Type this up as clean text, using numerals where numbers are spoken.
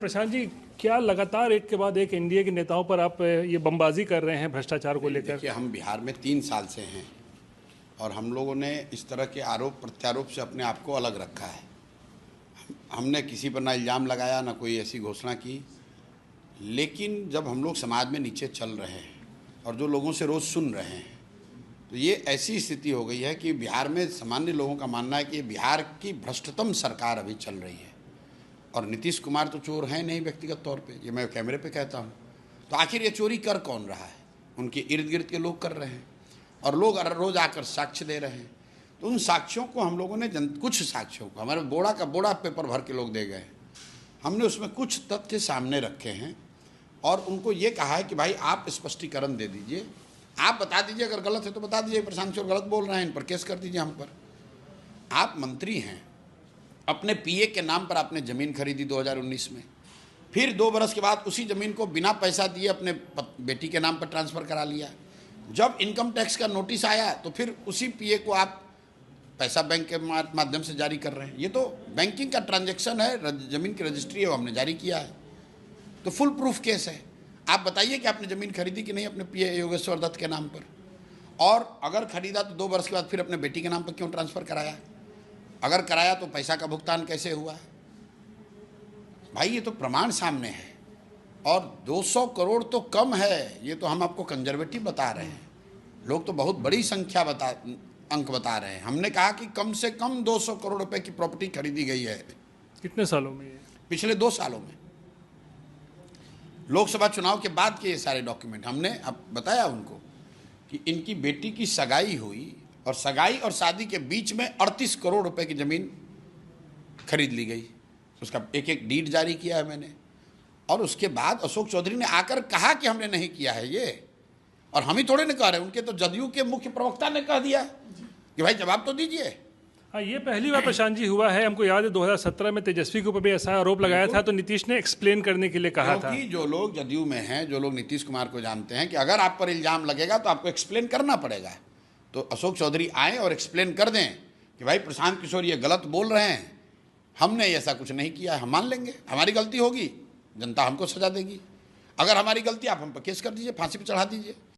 प्रशांत जी, क्या लगातार एक के बाद एक एनडीए के नेताओं पर आप ये बमबाजी कर रहे हैं भ्रष्टाचार को लेकर? देखिए, हम बिहार में 3 साल से हैं और हम लोगों ने इस तरह के आरोप प्रत्यारोप से अपने आप को अलग रखा है। हमने किसी पर ना इल्ज़ाम लगाया, ना कोई ऐसी घोषणा की। लेकिन जब हम लोग समाज में नीचे चल रहे हैं और जो लोगों से रोज़ सुन रहे हैं, तो ये ऐसी स्थिति हो गई है कि बिहार में सामान्य लोगों का मानना है कि बिहार की भ्रष्टतम सरकार अभी चल रही है। और नीतीश कुमार तो चोर हैं नहीं व्यक्तिगत तौर पे, ये मैं कैमरे पे कहता हूँ। तो आखिर ये चोरी कर कौन रहा है? उनके इर्द गिर्द के लोग कर रहे हैं और लोग रोज़ आकर साक्ष्य दे रहे हैं। तो उन साक्ष्यों को हम लोगों ने कुछ साक्ष्यों को हमारे बोड़ा का बोड़ा पेपर भर के लोग दे गए। हमने उसमें कुछ तथ्य सामने रखे हैं और उनको ये कहा है कि भाई आप स्पष्टीकरण दे दीजिए, आप बता दीजिए, अगर गलत है तो बता दीजिए प्रशांत चोर गलत बोल रहे हैं, इन पर केस कर दीजिए हम पर। आप मंत्री हैं, अपने पीए के नाम पर आपने ज़मीन खरीदी 2019 में, फिर 2 बरस के बाद उसी ज़मीन को बिना पैसा दिए अपने बेटी के नाम पर ट्रांसफ़र करा लिया। जब इनकम टैक्स का नोटिस आया तो फिर उसी पीए को आप पैसा बैंक के माध्यम से जारी कर रहे हैं। ये तो बैंकिंग का ट्रांजैक्शन है, ज़मीन की रजिस्ट्री है, वो हमने जारी किया है, तो फुल प्रूफ केस है। आप बताइए कि आपने ज़मीन खरीदी कि नहीं अपने पीए योगेश्वर दत्त के नाम पर, और अगर खरीदा तो 2 बरस के बाद फिर अपने बेटी के नाम पर क्यों ट्रांसफ़र कराया? अगर कराया तो पैसा का भुगतान कैसे हुआ? भाई ये तो प्रमाण सामने है। और 200 करोड़ तो कम है, ये तो हम आपको कंजर्वेटिव बता रहे हैं। लोग तो बहुत बड़ी संख्या अंक बता रहे हैं। हमने कहा कि कम से कम 200 करोड़ रुपए की प्रॉपर्टी खरीदी गई है। कितने सालों में? पिछले 2 सालों में, लोकसभा चुनाव के बाद के ये सारे डॉक्यूमेंट हमने अब बताया उनको कि इनकी बेटी की सगाई हुई और सगाई और शादी के बीच में 38 करोड़ रुपए की ज़मीन खरीद ली गई। उसका एक एक डीड जारी किया है मैंने। और उसके बाद अशोक चौधरी ने आकर कहा कि हमने नहीं किया है ये, और हम ही थोड़े ना कह रहे, उनके तो जदयू के मुख्य प्रवक्ता ने कह दिया कि भाई जवाब तो दीजिए। हाँ, ये पहली बार प्रशांत जी हुआ है। हमको याद है 2017 में तेजस्वी के ऊपर भी ऐसा आरोप लगाया था, तो नीतीश ने एक्सप्लेन करने के लिए कहा था। जो लोग जदयू में हैं, जो लोग नीतीश कुमार को जानते हैं कि अगर आप पर इल्ज़ाम लगेगा तो आपको एक्सप्लेन करना पड़ेगा, तो अशोक चौधरी आए और एक्सप्लेन कर दें कि भाई प्रशांत किशोर ये गलत बोल रहे हैं, हमने ऐसा कुछ नहीं किया है। हम मान लेंगे, हमारी गलती होगी, जनता हमको सजा देगी। अगर हमारी गलती, आप हम पर केस कर दीजिए, फांसी पर चढ़ा दीजिए।